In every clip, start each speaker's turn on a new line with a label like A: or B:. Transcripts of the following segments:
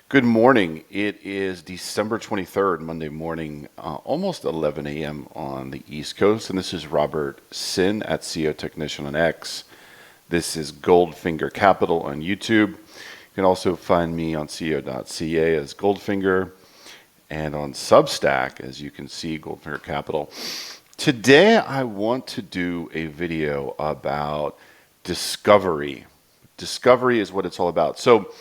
A: Good morning. It is December 23rd, Monday morning, almost 11 a.m. on the East Coast. And this is Robert Sin at CEO Technician on X. This is Goldfinger Capital on YouTube. You can also find me on CEO.ca as Goldfinger and on Substack, as you can see, Goldfinger Capital. Today, I want to do a video about discovery. Discovery is what it's all about. So,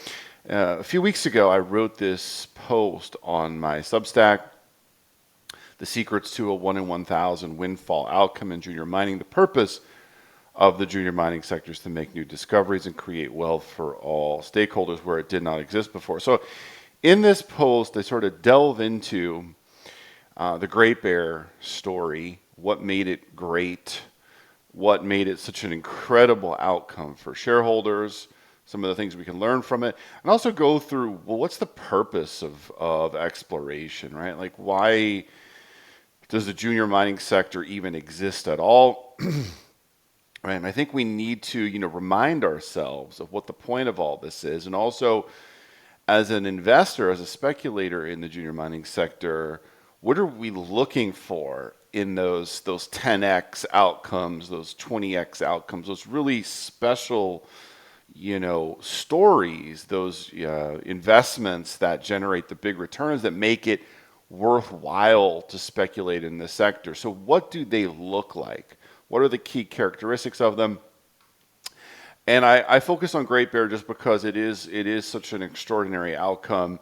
A: a few weeks ago, I wrote this post on my Substack, The Secrets to a 1 in 1,000 Windfall Outcome in Junior Mining. The purpose of the junior mining sector is to make new discoveries and create wealth for all stakeholders where it did not exist before. So in this post, I sort of delve into the Great Bear story, what made it great, what made it such an incredible outcome for shareholders, some of the things we can learn from it, and also go through, well, what's the purpose of exploration, right? Like, why does the junior mining sector even exist at all? Right? And I think we need to, remind ourselves of what the point of all this is. And also, as an investor, as a speculator in the junior mining sector, what are we looking for in those 10x outcomes, those 20x outcomes, those really special stories, those investments that generate the big returns that make it worthwhile to speculate in this sector. So what do they look like? What are the key characteristics of them? And I focus on Great Bear just because it is such an extraordinary outcome.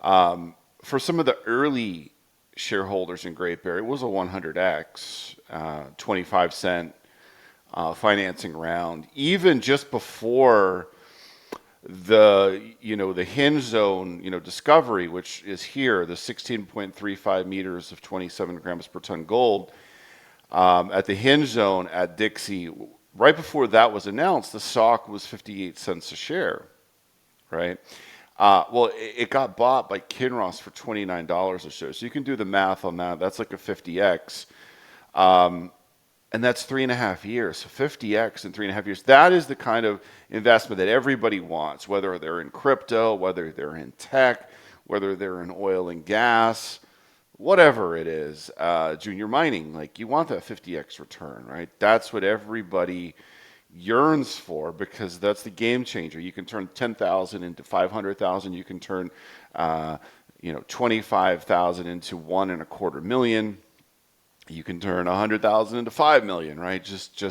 A: For some of the early shareholders in Great Bear, it was a 100x, 25-cent financing round, even just before the hinge zone discovery, which is here, the 16.35 meters of 27 grams per ton gold at the hinge zone at Dixie. Right before that was announced, the stock was 58 cents a share, right? Well, it got bought by Kinross for $29 a share, so you can do the math on that. That's like a 50x. And that's 3.5 years. So 50x in 3.5 years. That is the kind of investment that everybody wants, whether they're in crypto, whether they're in tech, whether they're in oil and gas, whatever it is, junior mining. Like, you want that 50x return, right? That's what everybody yearns for, because that's the game changer. You can turn 10,000 into 500,000. You can turn 25,000 into 1.25 million. You can turn 100,000 into 5 million, right? Just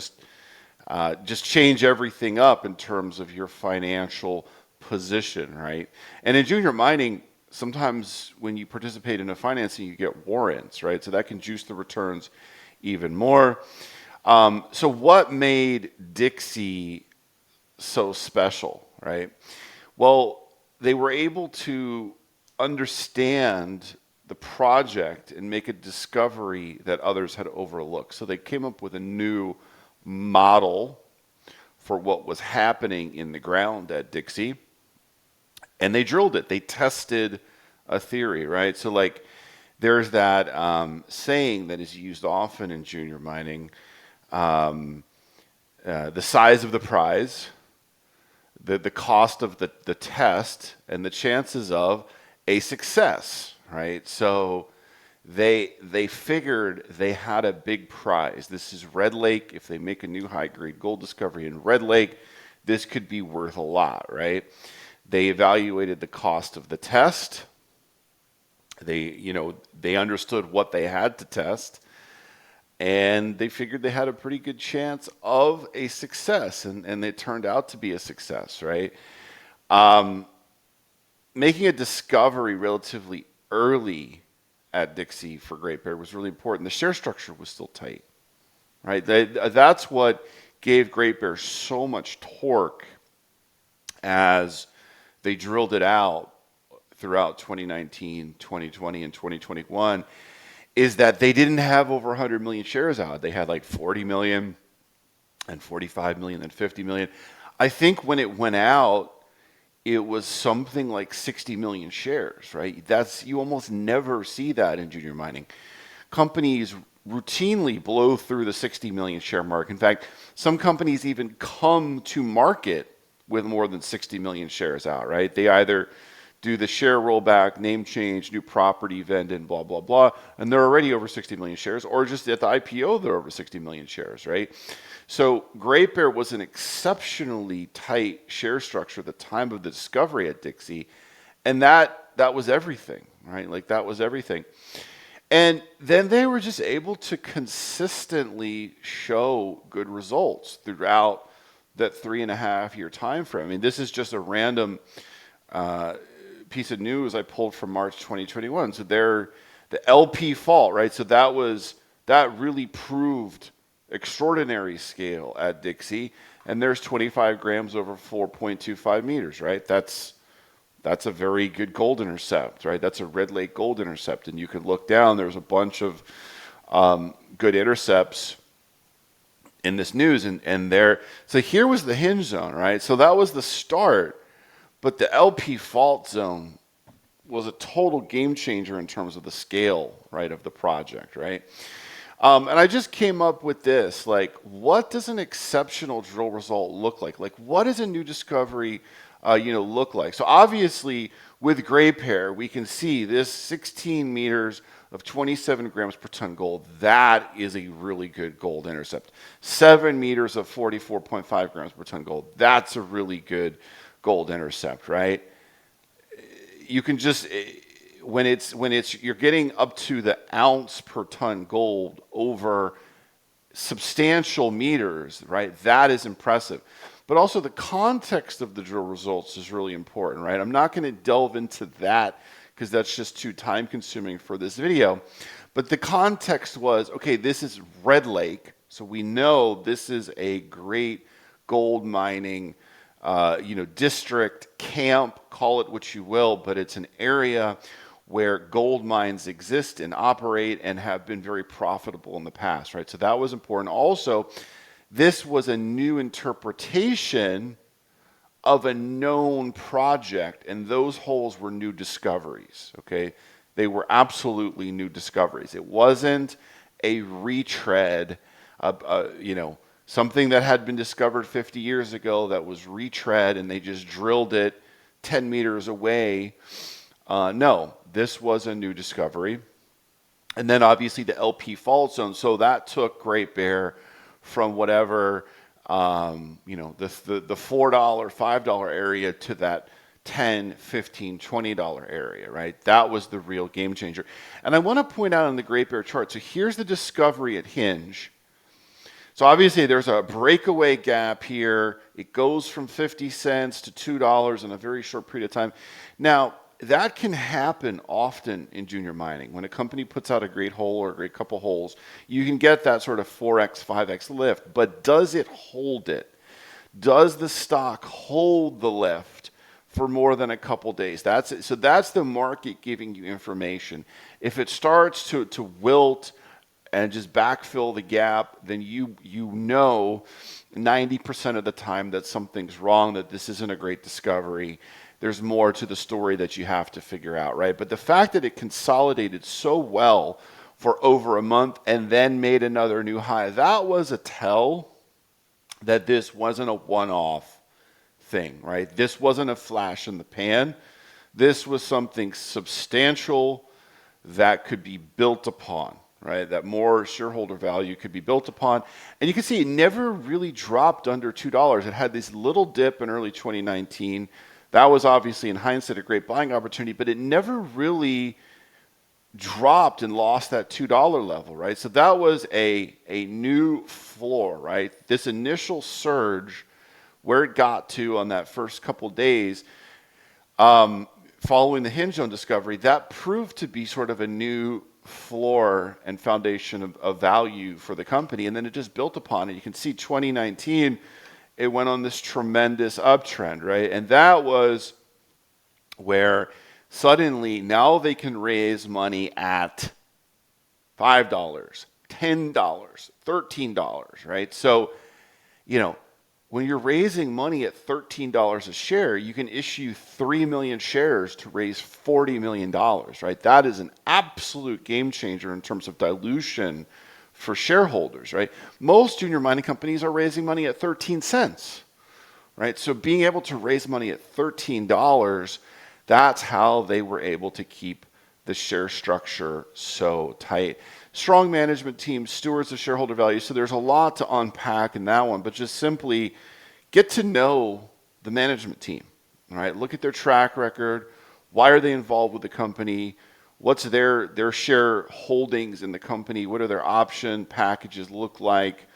A: change everything up in terms of your financial position, right? And in junior mining, sometimes when you participate in a financing, you get warrants, right? So that can juice the returns even more. So what made Dixie so special, right? Well, they were able to understand the project and make a discovery that others had overlooked. So they came up with a new model for what was happening in the ground at Dixie, and they drilled it. They tested a theory, right? So like, there's that saying that is used often in junior mining, the size of the prize, the cost of the test, and the chances of a success, right? So they figured they had a big prize. This is Red Lake. If they make a new high-grade gold discovery in Red Lake, this could be worth a lot, right? They evaluated the cost of the test. They understood what they had to test, and they figured they had a pretty good chance of a success, and it turned out to be a success, right? Making a discovery relatively early at Dixie for Great Bear was really important. The share structure was still tight, right? That's what gave Great Bear so much torque as they drilled it out throughout 2019, 2020, and 2021, is that they didn't have over 100 million shares out. They had like 40 million and 45 million and 50 million. I think when it went out, it was something like 60 million shares, right? You almost never see that in junior mining. Companies routinely blow through the 60 million share mark. In fact, some companies even come to market with more than 60 million shares out, right? They either do the share rollback, name change, new property, vend in, blah, blah, blah. And they're already over 60 million shares, or just at the IPO, they're over 60 million shares, right? So Great Bear was an exceptionally tight share structure at the time of the discovery at Dixie. And that was everything, right? Like that was everything. And then they were just able to consistently show good results throughout that 3.5-year time frame. I mean, this is just a random piece of news I pulled from March 2021. So they're the LP fault, right? So that really proved extraordinary scale at Dixie. And there's 25 grams over 4.25 meters, right? That's a very good gold intercept, right? That's a Red Lake gold intercept. And you can look down, there's a bunch of good intercepts in this news. And there, so here was the hinge zone, right? So that was the start. But the LP fault zone was a total game changer in terms of the scale, right, of the project, right? And I just came up with this, like, what does an exceptional drill result look like? Like, what does a new discovery, look like? So obviously, with Great Bear, we can see this 16 meters of 27 grams per ton gold. That is a really good gold intercept. 7 meters of 44.5 grams per ton gold. That's a really good gold intercept, right? You can just, when it's you're getting up to the ounce per ton gold over substantial meters, right? That is impressive. But also the context of the drill results is really important, right? I'm not going to delve into that because that's just too time consuming for this video. But the context was, okay, this is Red Lake. So we know this is a great gold mining district, camp, call it what you will, but it's an area where gold mines exist and operate and have been very profitable in the past, right? So that was important. Also, this was a new interpretation of a known project, and those holes were new discoveries, okay? They were absolutely new discoveries. It wasn't a retread, something that had been discovered 50 years ago that was retread and they just drilled it 10 meters away. No, this was a new discovery. And then obviously the LP fault zone. So that took Great Bear from whatever, the $4, $5 area to that $10, $15, $20 area, right? That was the real game changer. And I want to point out on the Great Bear chart. So here's the discovery at Hinge. So obviously there's a breakaway gap here. It goes from 50 cents to $2 in a very short period of time. Now, that can happen often in junior mining. When a company puts out a great hole or a great couple holes, you can get that sort of 4x, 5x lift. But does it hold it? Does the stock hold the lift for more than a couple days? That's it. So that's the market giving you information. If it starts to wilt and just backfill the gap, then you know 90% of the time that something's wrong, that this isn't a great discovery. There's more to the story that you have to figure out, right? But the fact that it consolidated so well for over a month and then made another new high, that was a tell that this wasn't a one-off thing, right? This wasn't a flash in the pan. This was something substantial that could be built upon, right? That more shareholder value could be built upon. And you can see it never really dropped under $2. It had this little dip in early 2019. That was obviously in hindsight a great buying opportunity, but it never really dropped and lost that $2 level, right? So that was a new floor, right? This initial surge where it got to on that first couple days following the hinge zone discovery, that proved to be sort of a new floor and foundation of value for the company. And then it just built upon it. You can see 2019, it went on this tremendous uptrend, right? And that was where suddenly now they can raise money at $5, $10, $13, right? So, when you're raising money at $13 a share, you can issue 3 million shares to raise $40 million, right? That is an absolute game changer in terms of dilution for shareholders, right? Most junior mining companies are raising money at 13 cents, right? So being able to raise money at $13, That's how they were able to keep the share structure so tight. Strong management team, stewards of shareholder value. So there's a lot to unpack in that one, but just simply get to know the management team. All right, look at their track record. Why are they involved with the company? What's their share holdings in the company? What are their option packages look like?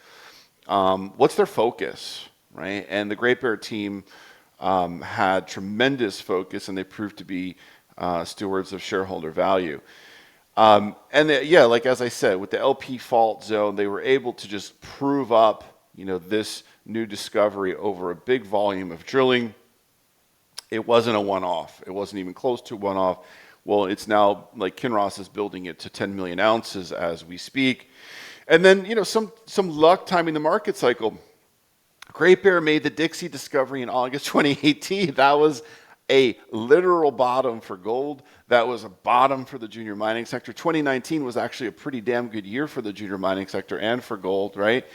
A: What's their focus, right? And the Great Bear team had tremendous focus, and they proved to be stewards of shareholder value. Yeah, like as I said, with the LP fault zone, they were able to just prove up, this new discovery over a big volume of drilling. It wasn't a one-off. It wasn't even close to a one-off. Well, it's now like Kinross is building it to 10 million ounces as we speak. And then, some luck timing the market cycle. Great Bear made the Dixie discovery in August 2018. That was a literal bottom for gold. That was a bottom for the junior mining sector. 2019 was actually a pretty damn good year for the junior mining sector and for gold, right?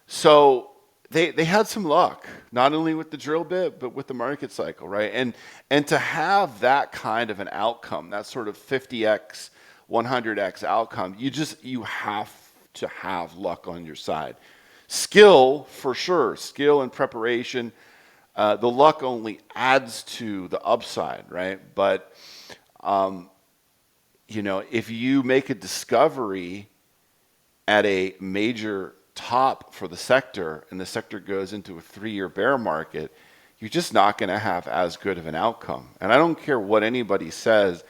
A: So they had some luck, not only with the drill bit, but with the market cycle, right? And to have that kind of an outcome, that sort of 50x, 100x outcome, you have to have luck on your side. Skill, for sure, skill and preparation. The luck only adds to the upside, right? But, if you make a discovery at a major top for the sector and the sector goes into a 3-year bear market, you're just not going to have as good of an outcome. And I don't care what anybody says,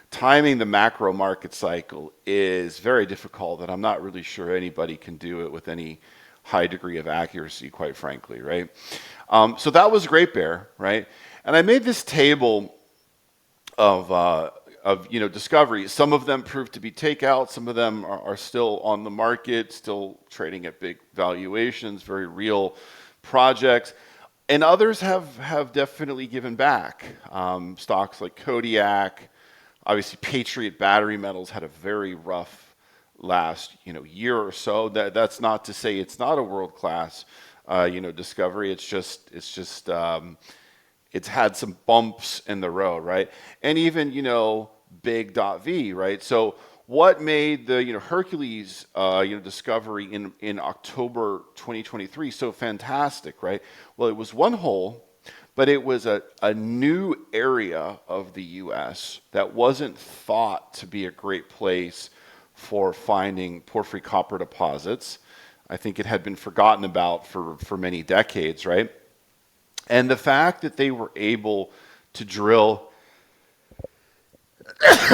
A: timing the macro market cycle is very difficult, and I'm not really sure anybody can do it with any high degree of accuracy, quite frankly, right? So that was Great Bear, right? And I made this table of discovery. Some of them proved to be takeout. Some of them are still on the market, still trading at big valuations, very real projects. And others have definitely given back. Stocks like Kodiak, obviously Patriot Battery Metals had a very rough last year or so. That's not to say it's not a world-class discovery. It's had some bumps in the road, right? And even big .v, right? So what made the Hercules discovery in October 2023 so fantastic, right? Well, it was one hole, but it was a new area of the U.S. that wasn't thought to be a great place for finding porphyry copper deposits. I think it had been forgotten about for many decades, right? And the fact that they were able to drill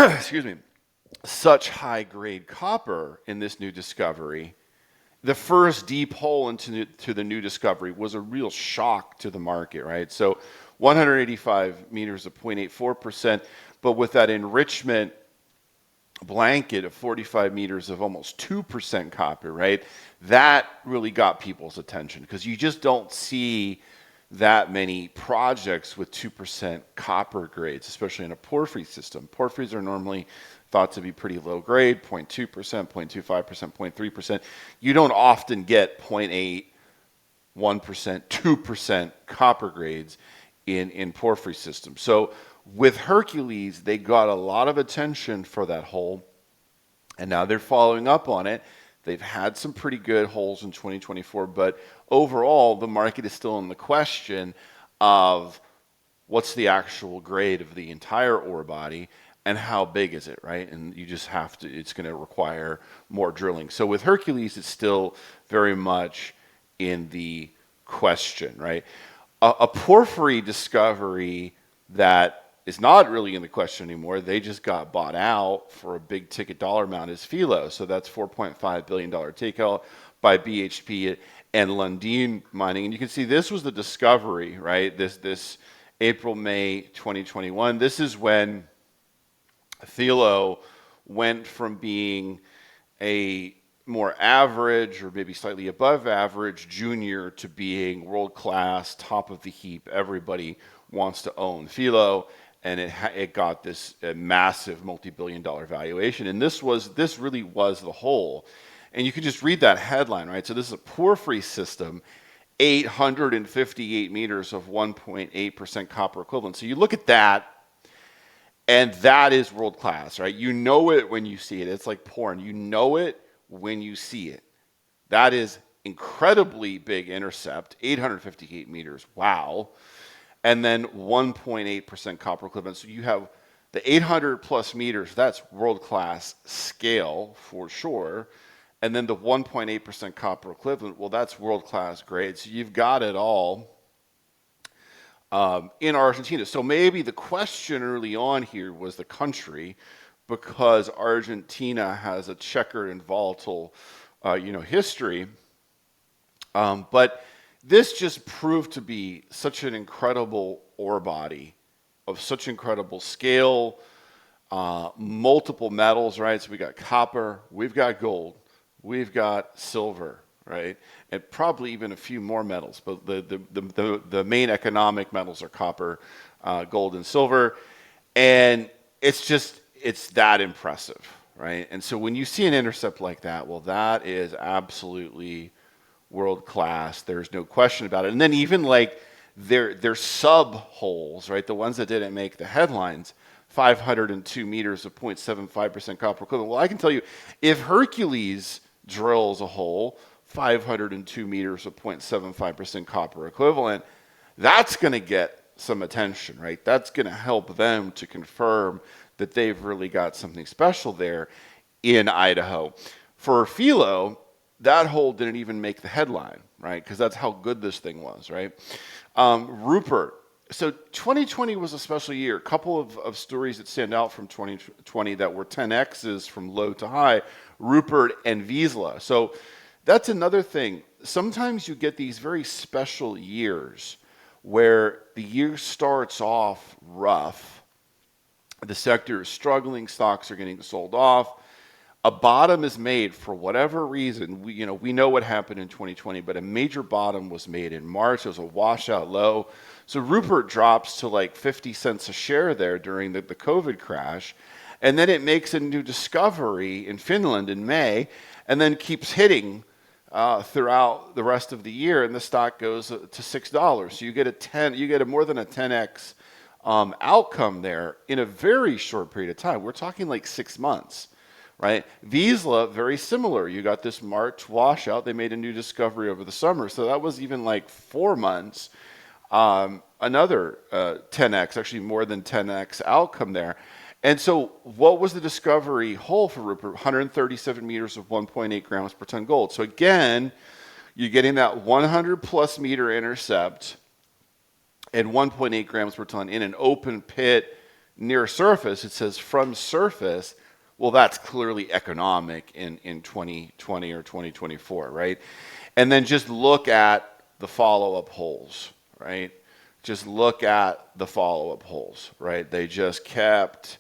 A: excuse me, such high-grade copper in this new discovery, the first deep hole into the new discovery was a real shock to the market, right? So 185 meters of 0.84%, but with that enrichment blanket of 45 meters of almost 2% copper, right? That really got people's attention because you just don't see that many projects with 2% copper grades, especially in a porphyry system. Porphyries are normally thought to be pretty low grade, 0.2%, 0.25%, 0.3%. You don't often get 0.8, 1%, 2% copper grades in porphyry systems. So with Hercules, they got a lot of attention for that hole, and now they're following up on it. They've had some pretty good holes in 2024, but overall, the market is still in the question of what's the actual grade of the entire ore body and how big is it, right? And you just have to, it's going to require more drilling. So with Hercules, it's still very much in the question, right? A porphyry discovery that is not really in the question anymore, they just got bought out for a big ticket dollar amount, is Filo. So that's $4.5 billion takeout by BHP and Lundin Mining. And you can see this was the discovery, right? This April, May 2021. This is when Filo went from being a more average or maybe slightly above average junior to being world-class, top of the heap. Everybody wants to own Filo, and it got this massive multi-billion-dollar valuation. And this really was the whole. And you can just read that headline, right? So this is a porphyry system, 858 meters of 1.8% copper equivalent. So you look at that, and that is world class, right? You know it when you see it. It's like porn. You know it when you see it. That is incredibly big intercept, 858 meters. Wow. And then 1.8% copper equivalent. So you have the 800 plus meters. That's world class scale for sure. And then the 1.8% copper equivalent. Well, that's world class grade. So you've got it all in Argentina. So maybe the question early on here was the country, because Argentina has a checkered and volatile, history. But this just proved to be such an incredible ore body of such incredible scale, multiple metals, right? So we got copper, we've got gold, we've got silver, right? And probably even a few more metals, but the main economic metals are copper, gold, and silver. And it's that impressive, right? And so when you see an intercept like that, well, that is absolutely world class. There's no question about it. And then even like their sub holes, right? The ones that didn't make the headlines, 502 meters of 0.75% copper equivalent. Well, I can tell you, if Hercules drills a hole 502 meters of 0.75% copper equivalent, that's going to get some attention, right? That's going to help them to confirm that they've really got something special there in Idaho. For Filo, that hole didn't even make the headline, right? Because that's how good this thing was, right? Rupert. So 2020 was a special year. A couple of stories that stand out from 2020 that were 10Xs from low to high. Rupert and Vizsla. So that's another thing. Sometimes you get these very special years where the year starts off rough. The sector is struggling. Stocks are getting sold off. A bottom is made for whatever reason. We know what happened in 2020, but a major bottom was made in March. It was a washout low. So Rupert drops to like 50 cents a share there during the COVID crash. And then it makes a new discovery in Finland in May, and then keeps hitting throughout the rest of the year, and the stock goes to $6. So you get a more than a 10x outcome there in a very short period of time. We're talking like 6 months, right? Vizsla, very similar. You got this March washout. They made a new discovery over the summer, so that was even like 4 months. Another 10x, actually more than 10x outcome there. And so what was the discovery hole for Rupert? 137 meters of 1.8 grams per ton gold. So again, you're getting that 100 plus meter intercept and 1.8 grams per ton in an open pit near surface. It says from surface. Well, that's clearly economic in 2020 or 2024, right? And then just look at the follow-up holes, right? Just look at the follow-up holes, right? They just kept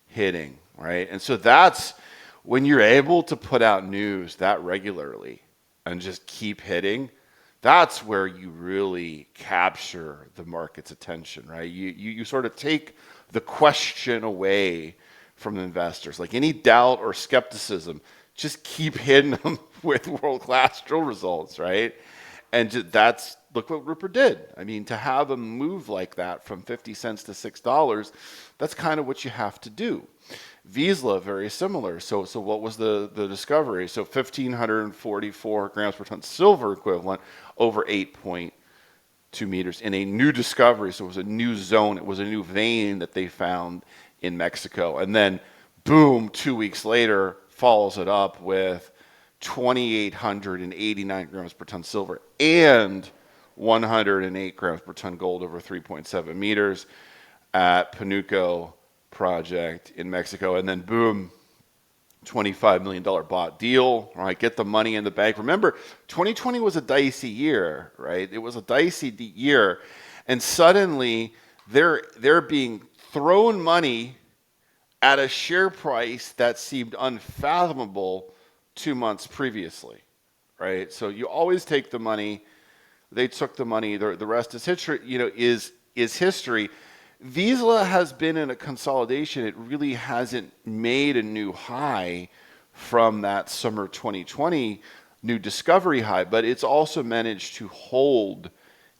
A: hitting, right? And so that's when you're able to put out news that regularly and just keep hitting, that's where you really capture the market's attention, right? You sort of take the question away from investors. Like any doubt or skepticism, just keep hitting them with world-class drill results, right? And look what Rupert did. I mean, to have a move like that from 50 cents to $6, that's kind of what you have to do. Vizsla, very similar. So what was the discovery? So 1,544 grams per ton silver equivalent over 8.2 meters in a new discovery. So it was a new zone. It was a new vein that they found in Mexico. And then, boom, 2 weeks later, follows it up with 2,889 grams per ton silver and 108 grams per ton gold over 3.7 meters at Panuco project in Mexico. And then boom, $25 million bought deal, right? Get the money in the bank. Remember, 2020 was a dicey year, right? It was a dicey year. And suddenly they're being thrown money at a share price that seemed unfathomable 2 months previously, right? So you always take the money. They took the money. The rest is history. Is history. Vizsla has been in a consolidation. It really hasn't made a new high from that summer 2020 new discovery high, but it's also managed to hold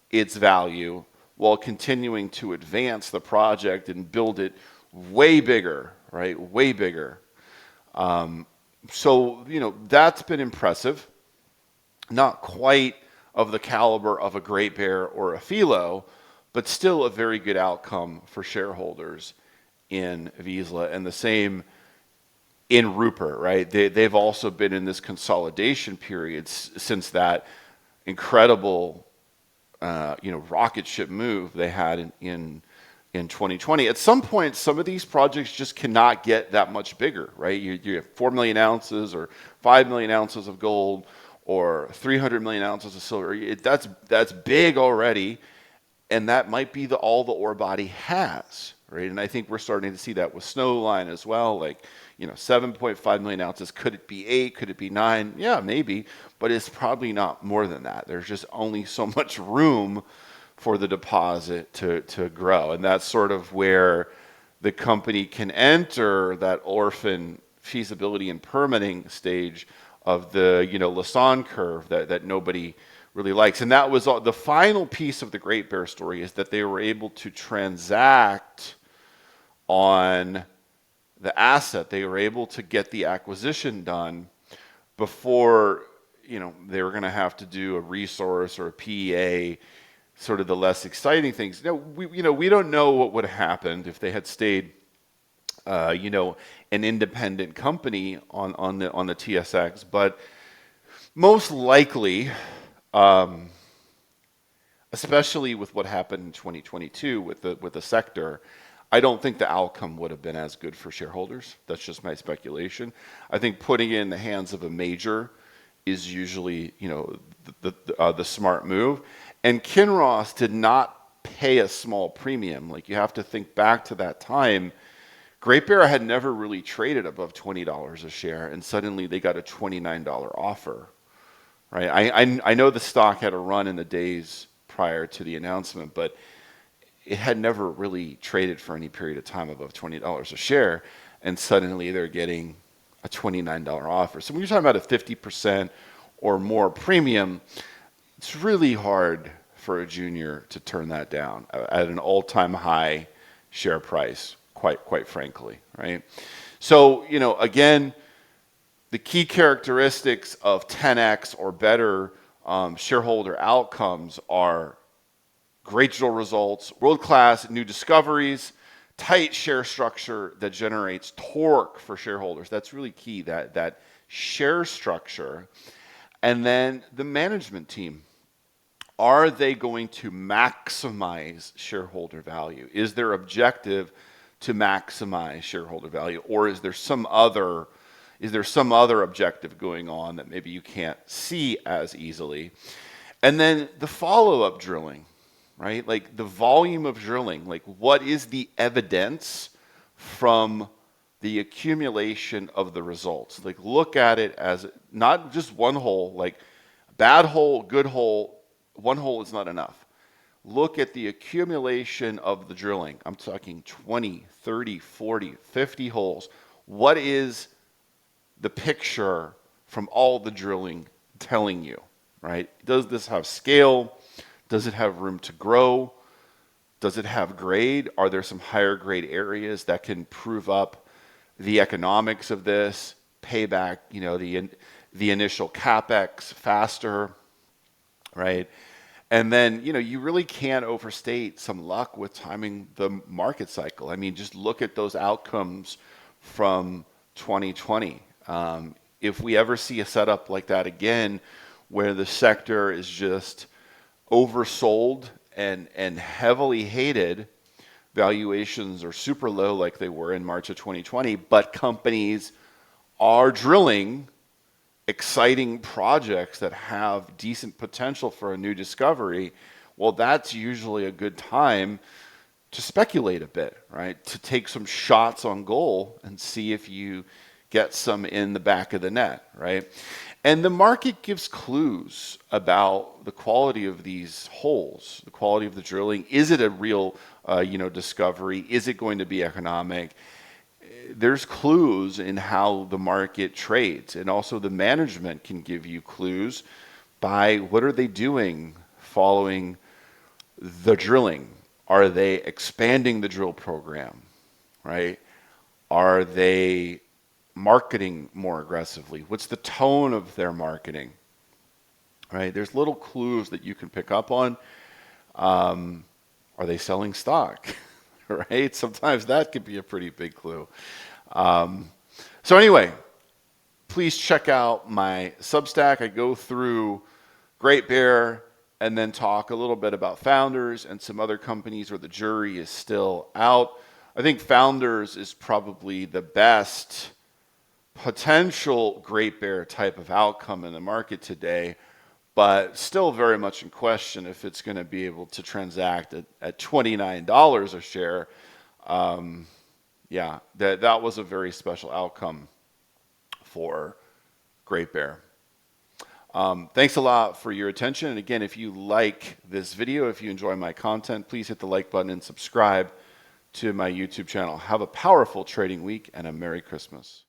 A: its value while continuing to advance the project and build it way bigger, right? Way bigger. So, that's been impressive. Not quite of the caliber of a Great Bear or a Filo, but still a very good outcome for shareholders in Vizsla. And the same in Rupert, right? They've also been in this consolidation period since that incredible, rocket ship move they had in 2020. At some point, some of these projects just cannot get that much bigger, right? You have 4 million ounces or 5 million ounces of gold or 300 million ounces of silver. That's big already, and that might be all the ore body has, right? And I think we're starting to see that with Snowline as well. Like, 7.5 million ounces. Could it be 8? Could it be 9? Yeah, maybe, but it's probably not more than that. There's just only so much room for the deposit to grow. And that's sort of where the company can enter that orphan feasibility and permitting stage of the, Lassonde curve that nobody really likes. And that was the final piece of the Great Bear story, is that they were able to transact on the asset. They were able to get the acquisition done before, they were going to have to do a resource or a PEA, sort of the less exciting things. We don't know what would have happened if they had stayed, an independent company on the TSX, but most likely, especially with what happened in 2022 with the sector, I don't think the outcome would have been as good for shareholders. That's just my speculation. I think putting it in the hands of a major is usually, the smart move. And Kinross did not pay a small premium. Like, you have to think back to that time. Great Bear had never really traded above $20 a share, and suddenly they got a $29 offer, right? I know the stock had a run in the days prior to the announcement, but it had never really traded for any period of time above $20 a share, and suddenly they're getting a $29 offer. So when you're talking about a 50% or more premium, it's really hard for a junior to turn that down at an all-time high share price, quite frankly, right? So, again, the key characteristics of 10x or better shareholder outcomes are great drill results, world-class new discoveries, tight share structure that generates torque for shareholders. That's really key, that share structure. And then the management team. Are they going to maximize shareholder value? Is their objective to maximize shareholder value, or is there some other objective going on that maybe you can't see as easily? And then the follow-up drilling, right? Like, the volume of drilling, like, what is the evidence from the accumulation of the results? Like, look at it as not just one hole, like bad hole, good hole. One hole is not enough. Look at the accumulation of the drilling. I'm talking 20, 30, 40, 50 holes. What is the picture from all the drilling telling you, right? Does this have scale? Does it have room to grow? Does it have grade? Are there some higher grade areas that can prove up the economics of this, pay back, the initial capex faster, right? And then, you really can't overstate some luck with timing the market cycle. I mean, just look at those outcomes from 2020. If we ever see a setup like that again, where the sector is just oversold and heavily hated, valuations are super low like they were in March of 2020, but companies are drilling exciting projects that have decent potential for a new discovery, well, that's usually a good time to speculate a bit, right? To take some shots on goal and see if you get some in the back of the net, right? And the market gives clues about the quality of these holes, the quality of the drilling. Is it a real, discovery? Is it going to be economic? there's clues in how the market trades, and also the management can give you clues by what are they doing following the drilling. Are they expanding the drill program, right? Are they marketing more aggressively? What's the tone of their marketing, right? There's little clues that you can pick up on. Are they selling stock, right? Sometimes that could be a pretty big clue. So anyway, please check out my Substack. I go through Great Bear and then talk a little bit about Founders and some other companies where the jury is still out. I think Founders is probably the best potential Great Bear type of outcome in the market today, but still very much in question if it's going to be able to transact at $29 a share. Yeah, that was a very special outcome for Great Bear. Thanks a lot for your attention. And again, if you like this video, if you enjoy my content, please hit the like button and subscribe to my YouTube channel. Have a powerful trading week and a Merry Christmas.